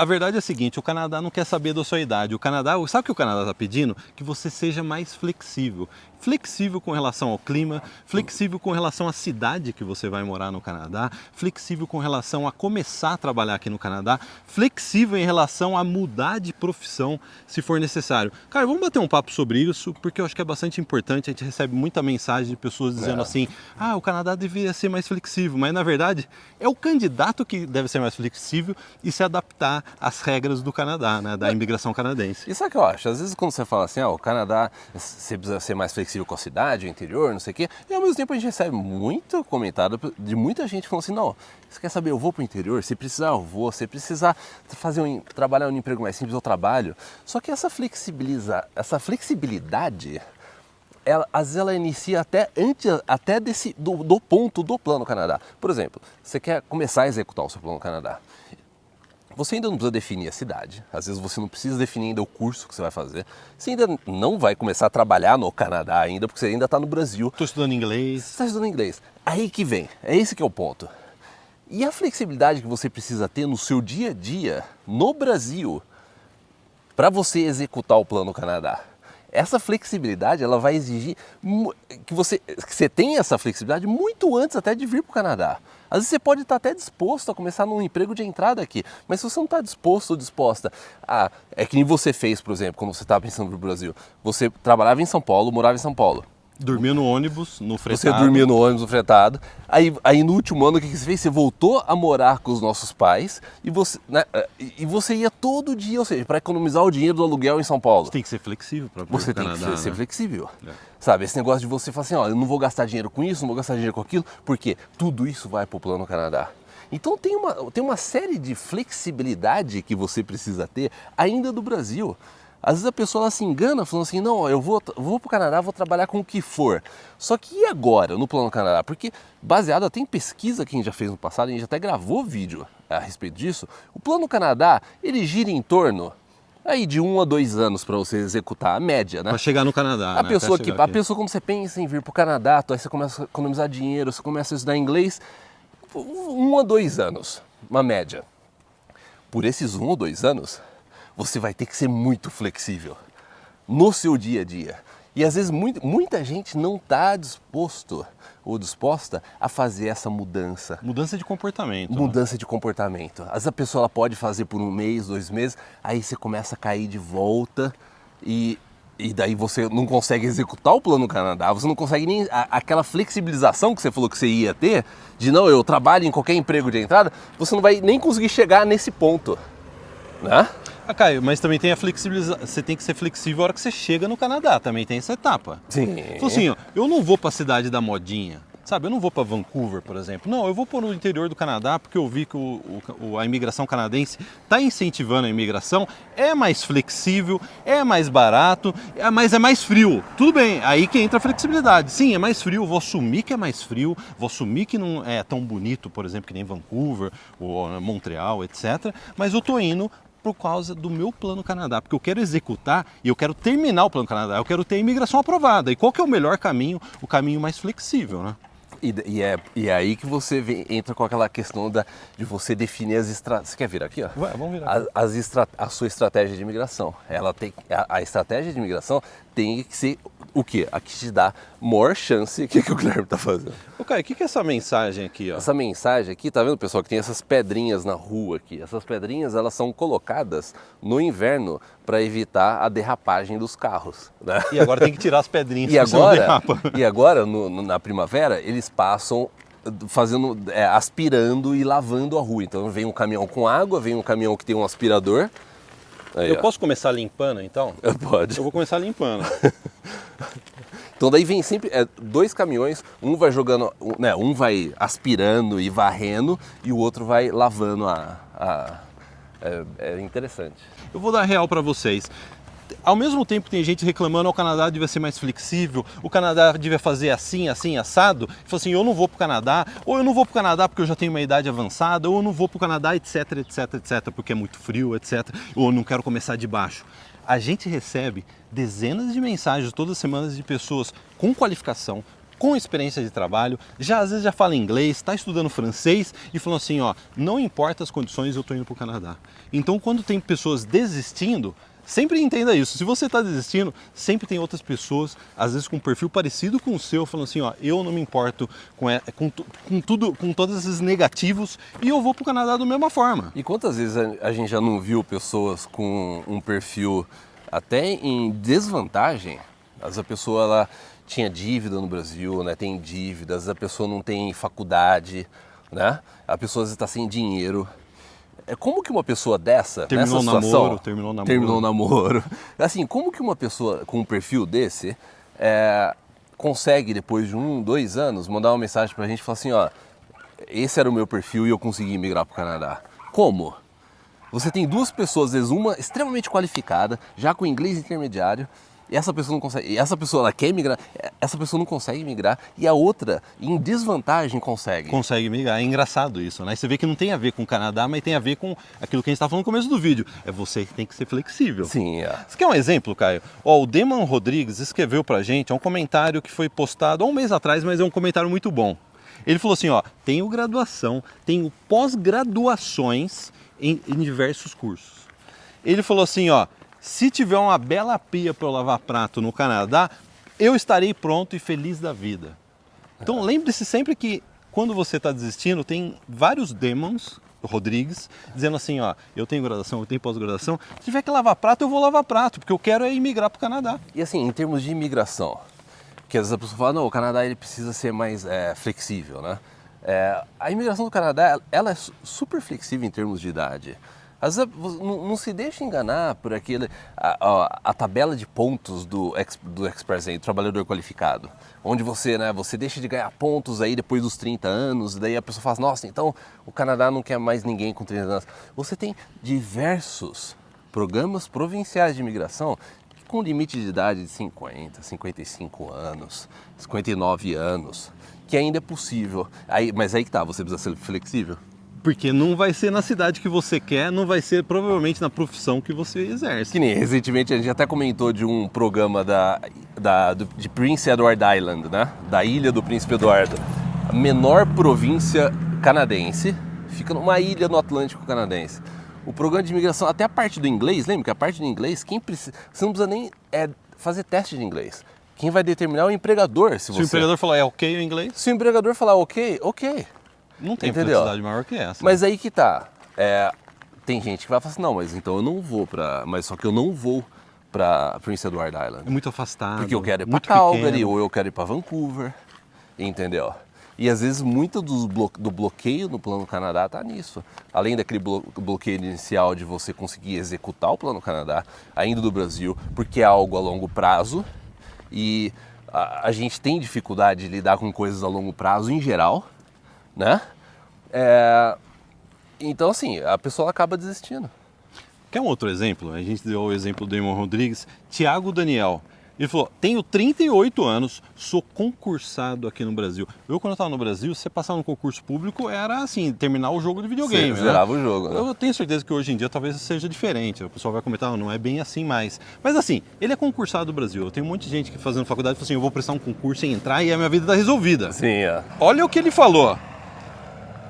A verdade é a seguinte, o Canadá não quer saber da sua idade. O Canadá, sabe o que o Canadá está pedindo? Que você seja mais flexível. Flexível com relação ao clima, flexível com relação à cidade que você vai morar no Canadá, flexível com relação a começar a trabalhar aqui no Canadá, flexível em relação a mudar de profissão se for necessário. Cara, vamos bater um papo sobre isso, porque eu acho que é bastante importante. A gente recebe muita mensagem de pessoas dizendo assim, o Canadá deveria ser mais flexível, mas na verdade é o candidato que deve ser mais flexível e se adaptar às regras do Canadá, né, da imigração canadense. Isso é o que eu acho. Às vezes quando você fala assim, o Canadá, você precisa ser mais flexível com a cidade, o interior, não sei o quê, e ao mesmo tempo a gente recebe muito comentário de muita gente falando assim, não, você quer saber, eu vou pro interior, se precisar eu vou, se precisar trabalhar um emprego mais simples, eu trabalho. Só que essa flexibilidade, às vezes ela inicia até do ponto do Plano Canadá. Por exemplo, você quer começar a executar o seu Plano Canadá. Você ainda não precisa definir a cidade, às vezes você não precisa definir ainda o curso que você vai fazer, você ainda não vai começar a trabalhar no Canadá ainda, porque você ainda está no Brasil. Estou estudando inglês. Você está estudando inglês. Aí que vem, é esse que é o ponto. E a flexibilidade que você precisa ter no seu dia a dia, no Brasil, para você executar o Plano Canadá. Essa flexibilidade, ela vai exigir que você tenha essa flexibilidade muito antes até de vir para o Canadá. Às vezes você pode estar até disposto a começar num emprego de entrada aqui, mas se você não está disposto ou disposta é que nem você fez, por exemplo, quando você estava pensando no Brasil. Você trabalhava em São Paulo, morava em São Paulo. Dormia no ônibus, no fretado. Você dormia no ônibus, no fretado. Aí no último ano, o que você fez? Você voltou a morar com os nossos pais e você ia todo dia, ou seja, para economizar o dinheiro do aluguel em São Paulo. Você tem que ser flexível para Você tem Canadá, que ser né? flexível. Sabe, esse negócio de você falar assim, eu não vou gastar dinheiro com isso, não vou gastar dinheiro com aquilo, porque tudo isso vai para o Plano Canadá. Então tem uma série de flexibilidade que você precisa ter ainda do Brasil. Às vezes a pessoa ela se engana falando assim, não, eu vou para o Canadá, vou trabalhar com o que for. Só que e agora no Plano Canadá? Porque baseado até em pesquisa que a gente já fez no passado, a gente até gravou vídeo a respeito disso, o Plano Canadá, ele gira em torno aí de 1 a 2 anos para você executar a média, né? Para chegar no Canadá, A né? pessoa quando você pensa em vir para o Canadá, aí você começa a economizar dinheiro, você começa a estudar inglês, 1 a 2 anos, uma média. Por esses 1 ou 2 anos, você vai ter que ser muito flexível no seu dia a dia. E às vezes muita gente não está disposto ou disposta a fazer essa mudança. Mudança de comportamento. Mudança de comportamento. Às vezes a pessoa ela pode fazer por 1 mês, 2 meses, aí você começa a cair de volta e daí você não consegue executar o Plano Canadá, você não consegue nem aquela flexibilização que você falou que você ia ter, de não, eu trabalho em qualquer emprego de entrada, você não vai nem conseguir chegar nesse ponto, né? Caio, mas também tem a flexibilização. Você tem que ser flexível na hora que você chega no Canadá. Também tem essa etapa. Sim. Então, assim, eu não vou para a cidade da modinha. Sabe, eu não vou para Vancouver, por exemplo. Não, eu vou para o interior do Canadá porque eu vi que a imigração canadense está incentivando a imigração. É mais flexível, é mais barato, mas é mais frio. Tudo bem, aí que entra a flexibilidade. Sim, é mais frio, vou assumir que é mais frio, vou assumir que não é tão bonito, por exemplo, que nem Vancouver ou Montreal, etc. Mas eu tô indo por causa do meu Plano Canadá, porque eu quero executar e eu quero terminar o Plano Canadá, eu quero ter a imigração aprovada. E qual que é o melhor caminho? O caminho mais flexível, né? E é aí que você entra com aquela questão de você definir as estratégias. Você quer vir aqui? Ó? Ué, vamos virar aqui. A sua estratégia de imigração. A estratégia de imigração tem que ser o quê? A que te dá maior chance. O que o Guilherme está fazendo? Caio, o que é essa mensagem aqui? Ó? Essa mensagem aqui, tá vendo, pessoal, que tem essas pedrinhas na rua aqui. Essas pedrinhas, elas são colocadas no inverno para evitar a derrapagem dos carros, né? E agora tem que tirar as pedrinhas. E agora na primavera, eles passam fazendo, aspirando e lavando a rua. Então vem um caminhão com água, vem um caminhão que tem um aspirador. Aí, eu posso começar limpando, então? Pode. Eu vou começar limpando. Então daí vem sempre 2 caminhões, um vai jogando, né, um vai aspirando e varrendo e o outro vai lavando é interessante. Eu vou dar real para vocês. Ao mesmo tempo tem gente reclamando, o Canadá devia ser mais flexível, o Canadá devia fazer assim, assim, assado. Fala assim, eu não vou para o Canadá, ou eu não vou para o Canadá porque eu já tenho uma idade avançada, ou eu não vou para o Canadá, etc, etc, etc, porque é muito frio, etc, ou eu não quero começar de baixo. A gente recebe dezenas de mensagens todas as semanas de pessoas com qualificação, com experiência de trabalho, às vezes já fala inglês, está estudando francês e falando assim, ó, não importa as condições, eu estou indo para o Canadá. Então quando tem pessoas desistindo, sempre entenda isso, se você está desistindo, sempre tem outras pessoas, às vezes com um perfil parecido com o seu, falando assim, ó, eu não me importo com todos esses negativos e eu vou para o Canadá da mesma forma. E quantas vezes a gente já não viu pessoas com um perfil até em desvantagem? A pessoa ela tinha dívida no Brasil, né? Tem dívidas, a pessoa não tem faculdade, né? A pessoa está sem dinheiro. Como que uma pessoa dessa, nessa situação... Terminou o namoro. Assim, como que uma pessoa com um perfil desse consegue, depois de 1, 2 anos, mandar uma mensagem pra gente e falar assim, ó, esse era o meu perfil e eu consegui migrar pro Canadá? Como? Você tem 2 pessoas, às vezes uma extremamente qualificada, já com inglês intermediário, e essa pessoa não consegue, essa pessoa ela quer migrar, essa pessoa não consegue migrar, e a outra, em desvantagem, consegue. Consegue migrar, é engraçado isso, né? Você vê que não tem a ver com o Canadá, mas tem a ver com aquilo que a gente estava falando no começo do vídeo. É você que tem que ser flexível. Sim, Você quer um exemplo, Caio? Ó, o Deman Rodrigues escreveu pra gente, é um comentário que foi postado há um mês atrás, mas é um comentário muito bom. Ele falou assim, ó, tenho graduação, tenho pós-graduações em diversos cursos. Ele falou assim, ó, se tiver uma bela pia para eu lavar prato no Canadá, eu estarei pronto e feliz da vida. Então lembre-se sempre que quando você está desistindo, tem vários Demons Rodrigues dizendo assim, ó, eu tenho graduação, eu tenho pós-graduação, se tiver que lavar prato, eu vou lavar prato, porque eu quero é imigrar para o Canadá. E assim, em termos de imigração, que às vezes a pessoa fala, não, o Canadá ele precisa ser mais flexível, né? A imigração do Canadá, ela é super flexível em termos de idade. Às vezes não se deixa enganar por a tabela de pontos do Express Entry, trabalhador qualificado, onde você deixa de ganhar pontos aí depois dos 30 anos, daí a pessoa fala, nossa, então o Canadá não quer mais ninguém com 30 anos. Você tem diversos programas provinciais de imigração com limite de idade de 50, 55 anos, 59 anos, que ainda é possível. Mas aí que tá, você precisa ser flexível. Porque não vai ser na cidade que você quer, não vai ser provavelmente na profissão que você exerce. Que nem recentemente a gente até comentou de um programa de Prince Edward Island, né? Da Ilha do Príncipe Eduardo. A menor província canadense, fica numa ilha no Atlântico canadense. O programa de imigração, até a parte do inglês, lembra que a parte do inglês, você não precisa nem fazer teste de inglês. Quem vai determinar é o empregador. Se o empregador falar é ok o inglês? Se o empregador falar ok. Não tem flexibilidade maior que essa. Mas aí que tá. Tem gente que vai falar assim, não, mas então eu não vou mas só que eu não vou pra Prince Edward Island. É muito afastado. Porque eu quero ir pra Calgary ou eu quero ir pra Vancouver. Entendeu? E às vezes muito do bloqueio no Plano Canadá tá nisso. Além daquele bloqueio inicial de você conseguir executar o Plano Canadá, ainda do Brasil, porque é algo a longo prazo. E a gente tem dificuldade de lidar com coisas a longo prazo em geral, né? Então assim, a pessoa acaba desistindo. Quer um outro exemplo? A gente deu o exemplo do Eamon Rodrigues. Tiago Daniel. Ele falou, tenho 38 anos, sou concursado aqui no Brasil. Eu, quando eu estava no Brasil, você passar no concurso público era assim, terminar o jogo de videogame. Você zerava o jogo, né? Eu tenho certeza que hoje em dia talvez seja diferente. O pessoal vai comentar, não é bem assim mais. Mas assim, ele é concursado do Brasil. Eu tenho um monte de gente que fazendo faculdade fala assim, eu vou prestar um concurso e entrar e a minha vida está resolvida. Sim, Olha o que ele falou.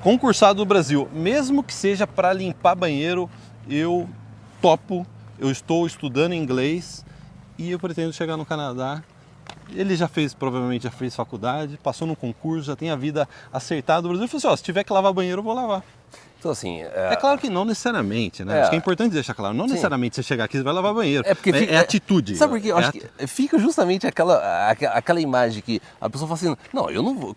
Concursado do Brasil, mesmo que seja para limpar banheiro, eu topo, eu estou estudando inglês e eu pretendo chegar no Canadá. Ele provavelmente já fez faculdade, passou no concurso, já tem a vida acertada do Brasil. Ele falou assim, ó, se tiver que lavar banheiro, eu vou lavar. Então assim... É claro que não necessariamente, né? Acho que é importante deixar claro, não necessariamente você chegar aqui e vai lavar banheiro. É atitude. Sabe por quê? Eu acho que fica justamente aquela imagem que a pessoa fala assim, não, eu não vou...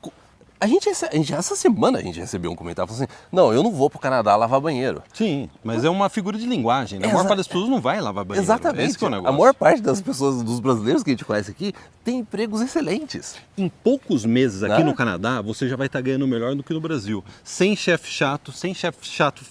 Essa semana a gente recebeu um comentário falando assim, não, eu não vou pro Canadá lavar banheiro. Sim, mas é uma figura de linguagem, né? A maior parte das pessoas não vai lavar banheiro. Exatamente. Esse que é o negócio. A maior parte das pessoas, dos brasileiros que a gente conhece aqui, tem empregos excelentes. Em poucos meses aqui no Canadá, você já vai estar ganhando melhor do que no Brasil. Sem chefe chato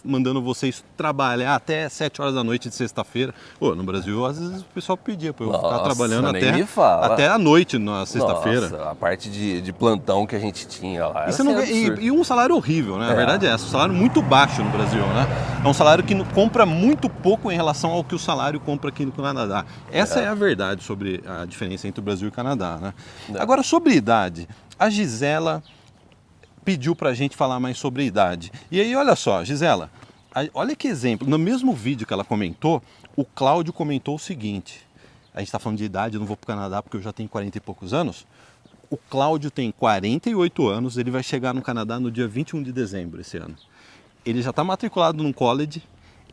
mandando vocês trabalhar até 7 horas da noite de sexta-feira. Pô, no Brasil, às vezes o pessoal pedia pra eu ficar trabalhando até a noite na sexta-feira. A parte de plantão que a gente tinha Sim, olha lá. E, você não ganha, e um salário horrível, né? A verdade é essa, um salário muito baixo no Brasil, né? É um salário que compra muito pouco em relação ao que o salário compra aqui no Canadá. Essa é a verdade sobre a diferença entre o Brasil e o Canadá, né? Agora, sobre idade, a Gisela pediu pra gente falar mais sobre idade. E aí, olha só, Gisela, olha que exemplo. No mesmo vídeo que ela comentou, o Cláudio comentou o seguinte. A gente está falando de idade, eu não vou para o Canadá porque eu já tenho 40 e poucos anos. O Cláudio tem 48 anos, ele vai chegar no Canadá no dia 21 de dezembro esse ano. Ele já está matriculado num college,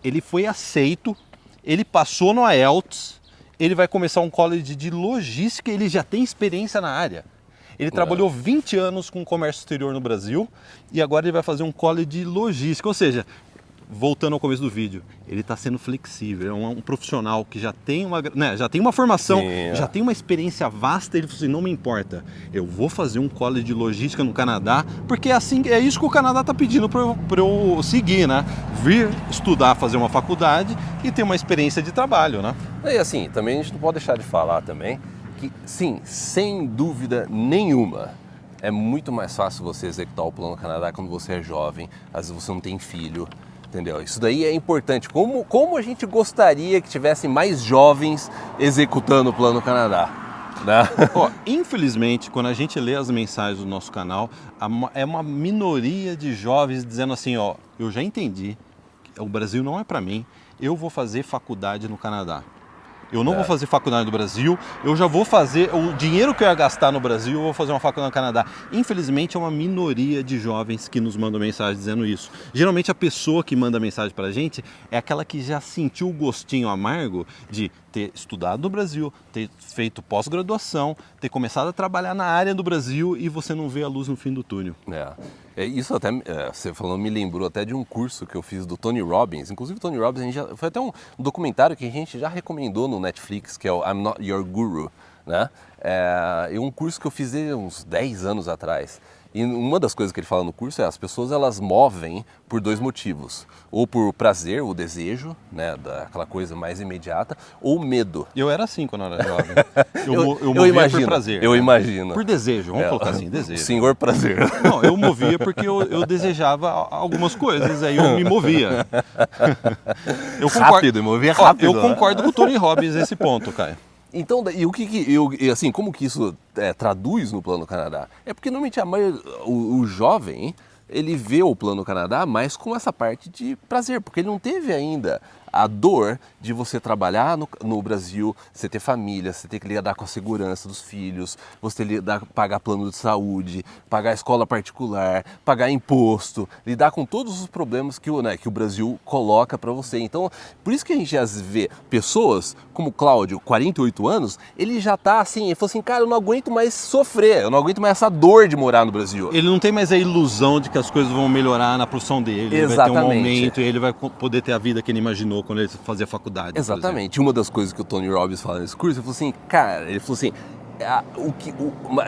ele foi aceito, ele passou no IELTS, ele vai começar um college de logística, ele já tem experiência na área. Ele trabalhou 20 anos com comércio exterior no Brasil e agora ele vai fazer um college de logística, ou seja, voltando ao começo do vídeo, ele está sendo flexível, é um profissional que já tem uma formação, já tem uma experiência vasta, ele falou assim, não me importa, eu vou fazer um college de logística no Canadá, porque é isso que o Canadá está pedindo para eu seguir, né? Vir estudar, fazer uma faculdade e ter uma experiência de trabalho, né? E assim, também a gente não pode deixar de falar também que, sim, sem dúvida nenhuma, é muito mais fácil você executar o Plano Canadá quando você é jovem, às vezes você não tem filho, entendeu? Isso daí é importante. Como a gente gostaria que tivessem mais jovens executando o Plano Canadá, né? Infelizmente, quando a gente lê as mensagens do nosso canal, é uma minoria de jovens dizendo assim, eu já entendi, o Brasil não é para mim, eu vou fazer faculdade no Canadá. Eu não vou fazer faculdade no Brasil, eu já vou fazer, o dinheiro que eu ia gastar no Brasil, eu vou fazer uma faculdade no Canadá. Infelizmente é uma minoria de jovens que nos mandam mensagem dizendo isso. Geralmente a pessoa que manda mensagem pra gente é aquela que já sentiu o gostinho amargo de ter estudado no Brasil, ter feito pós-graduação, ter começado a trabalhar na área do Brasil e você não vê a luz no fim do túnel. Isso até, você falando, me lembrou até de um curso que eu fiz do Tony Robbins. Inclusive o Tony Robbins, foi até um documentário que a gente já recomendou no Netflix, que é o I'm Not Your Guru, né? É um curso que eu fiz uns 10 anos atrás. E uma das coisas que ele fala no curso é as pessoas elas movem por dois motivos. Ou por prazer, o desejo, né, daquela coisa mais imediata, ou medo. Eu era assim quando eu era jovem. Eu movia imagino, por prazer. Eu imagino. Por desejo, vamos colocar assim, desejo. Senhor prazer. Não, eu movia porque eu desejava algumas coisas, aí eu me movia. Rápido, movia rápido. Eu concordo com o Tony Robbins nesse ponto, Caio. Então, assim, como que isso traduz no Plano Canadá? É porque normalmente o jovem, ele vê o Plano Canadá mais com essa parte de prazer, porque ele não teve ainda a dor de você trabalhar no Brasil, você ter família, você ter que lidar com a segurança dos filhos, você pagar plano de saúde, pagar escola particular, pagar imposto, lidar com todos os problemas que o Brasil coloca para você. Então, por isso que a gente às vezes vê pessoas como o Cláudio, 48 anos, ele já tá assim, ele falou assim, cara, eu não aguento mais sofrer, eu não aguento mais essa dor de morar no Brasil. Ele não tem mais a ilusão de que as coisas vão melhorar na profissão dele, ele vai ter um aumento e ele vai poder ter a vida que ele imaginou quando ele fazia faculdade. Exatamente. Uma das coisas que o Tony Robbins fala nesse curso, ele falou assim, cara,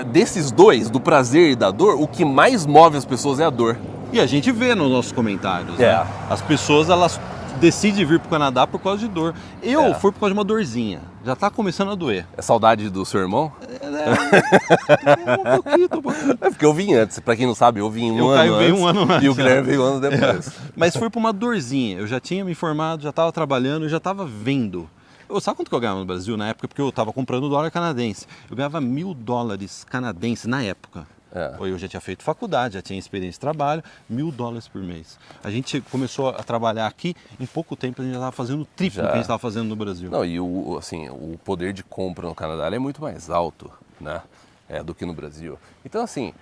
desses dois, do prazer e da dor, o que mais move as pessoas é a dor. E a gente vê nos nossos comentários, né? As pessoas, elas decidem vir pro Canadá por causa de dor. Eu fui por causa de uma dorzinha. Já tá começando a doer. É saudade do seu irmão? Um pouquinho. É porque eu vim antes. Pra quem não sabe, eu vim um ano antes. E o Guilherme veio um ano depois. Mas foi por uma dorzinha. Eu já tinha me formado, já tava trabalhando, já tava vendo. Sabe quanto que eu ganhava no Brasil na época? Porque eu tava comprando dólar canadense. Eu ganhava $1.000 canadenses na época. Eu já tinha feito faculdade, já tinha experiência de trabalho, $1.000 por mês. A gente começou a trabalhar aqui, em pouco tempo a gente já estava fazendo o triplo que a gente estava fazendo no Brasil. Não, e o poder de compra no Canadá é muito mais alto, né? Do que no Brasil. Então, assim,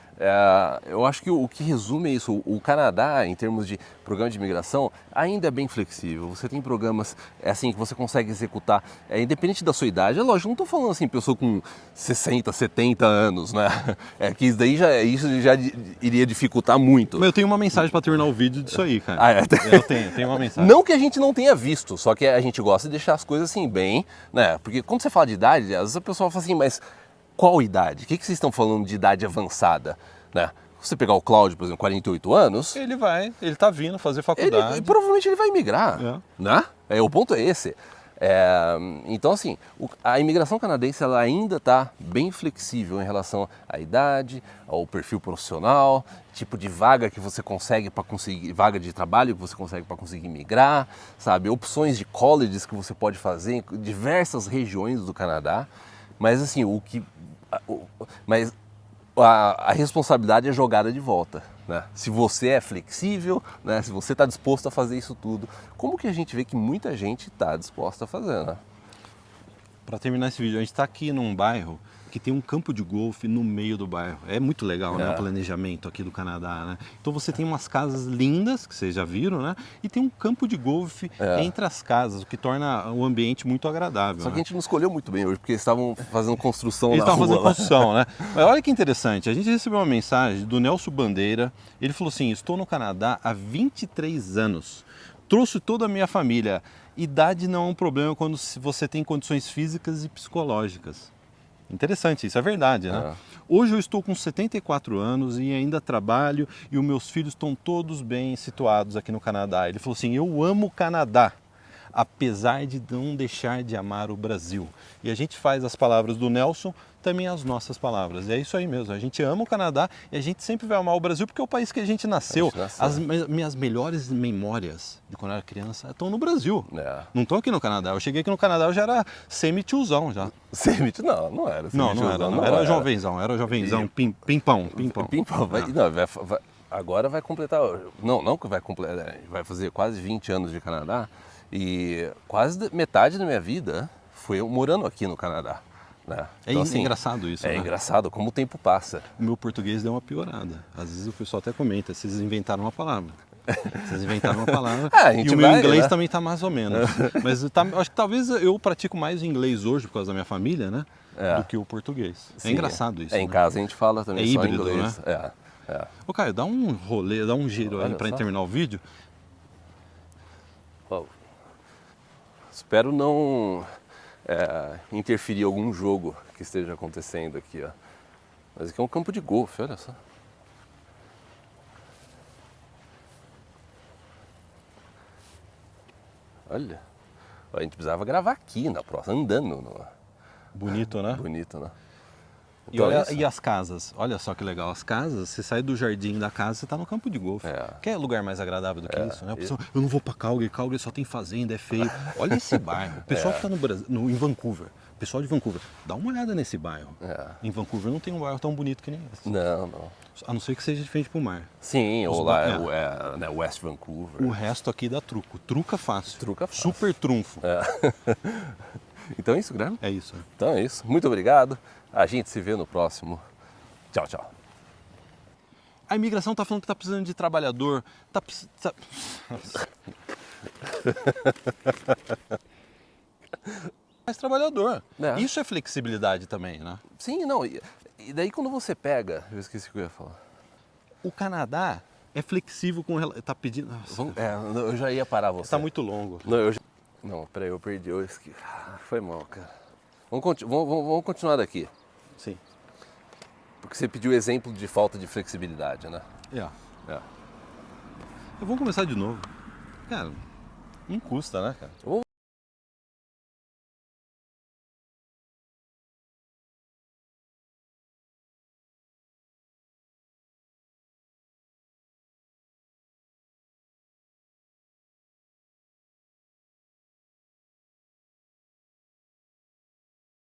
eu acho que o que resume é isso. O Canadá, em termos de programa de imigração, ainda é bem flexível. Você tem programas assim que você consegue executar, independente da sua idade. É lógico, não estou falando assim, pessoa com 60, 70 anos, né? Que isso já iria dificultar muito. Mas eu tenho uma mensagem para terminar o vídeo disso aí, cara. Eu tenho uma mensagem. Não que a gente não tenha visto, só que a gente gosta de deixar as coisas assim bem, né? Porque quando você fala de idade, às vezes a pessoa fala assim, mas qual idade? O que vocês estão falando de idade avançada, né? Se você pegar o Cláudio, por exemplo, 48 anos... Ele tá vindo fazer faculdade. Provavelmente ele vai migrar, né? O ponto é esse. Então, assim, a imigração canadense ela ainda está bem flexível em relação à idade, ao perfil profissional, tipo de vaga que você consegue para conseguir, vaga de trabalho que você consegue para conseguir migrar, sabe? Opções de colleges que você pode fazer em diversas regiões do Canadá. Mas, assim, a responsabilidade é jogada de volta, né? Se você é flexível, né? Se você está disposto a fazer isso tudo, como que a gente vê que muita gente está disposta a fazer, né? Para terminar esse vídeo, a gente está aqui num bairro que tem um campo de golfe no meio do bairro. É muito legal, né? O planejamento aqui do Canadá, né? Então você tem umas casas lindas, que vocês já viram, né? E tem um campo de golfe entre as casas, o que torna o ambiente muito agradável. Só que a gente não escolheu muito bem hoje, porque eles estavam fazendo construção na rua. Eles estavam fazendo construção, né? Mas olha que interessante, a gente recebeu uma mensagem do Nelson Bandeira. Ele falou assim: estou no Canadá há 23 anos. Trouxe toda a minha família. Idade não é um problema quando você tem condições físicas e psicológicas. Interessante, isso é verdade, né? Hoje eu estou com 74 anos e ainda trabalho e os meus filhos estão todos bem situados aqui no Canadá. Ele falou assim: eu amo o Canadá, apesar de não deixar de amar o Brasil. E a gente faz as palavras do Nelson também as nossas palavras. E é isso aí mesmo, a gente ama o Canadá e a gente sempre vai amar o Brasil porque é o país que a gente nasceu. As minhas melhores memórias de quando eu era criança estão no Brasil, não estão aqui no Canadá. Eu cheguei aqui no Canadá, eu já era semi-tiozão já. Não era. Não, era jovenzão, pimpão. Agora vai completar, não que vai completar, vai fazer quase 20 anos de Canadá e quase metade da minha vida foi eu morando aqui no Canadá. Né? Então, assim, engraçado isso, né? É engraçado como o tempo passa. O meu português deu uma piorada. Às vezes o pessoal até comenta, vocês inventaram uma palavra. E o meu inglês também está mais ou menos. Mas acho que talvez eu pratico mais o inglês hoje por causa da minha família, né? Do que o português. Sim, é engraçado isso. Em casa a gente fala também só híbrido, inglês. Né? Ô Caio, dá um rolê, dá um giro aí para terminar o vídeo. Espero não interferir em algum jogo que esteja acontecendo aqui, ó. Mas aqui é um campo de golfe, olha só. Olha, a gente precisava gravar aqui na próxima, andando. Bonito, né? Bonito, né? Então, e as casas? Olha só que legal. As casas, você sai do jardim da casa, você está no campo de golfe. Quer lugar mais agradável do que isso, né? Pessoal, eu não vou para Calgary só tem fazenda, é feio. Olha esse bairro. O pessoal que está no Brasil, em Vancouver, o pessoal de Vancouver, dá uma olhada nesse bairro. Em Vancouver não tem um bairro tão bonito que nem esse. Não. A não ser que seja de frente para o mar. Sim, ou lá né, West Vancouver. O resto aqui dá truco. Truca fácil. Truca fácil. Super trunfo. Então é isso, Guilherme? É isso. Então é isso. Muito obrigado. A gente se vê no próximo. Tchau, tchau. A imigração está falando que está precisando de trabalhador. Mais trabalhador. Isso é flexibilidade também, né? Sim, não. E daí quando você pega... Eu esqueci o que eu ia falar. O Canadá é flexível com... Tá pedindo... eu já ia parar você. Está muito longo. Não, peraí, eu perdi. Foi mal, cara. Vamos continuar daqui. Sim. Porque você pediu exemplo de falta de flexibilidade, né? Eu vou começar de novo. Cara, não custa, né, cara?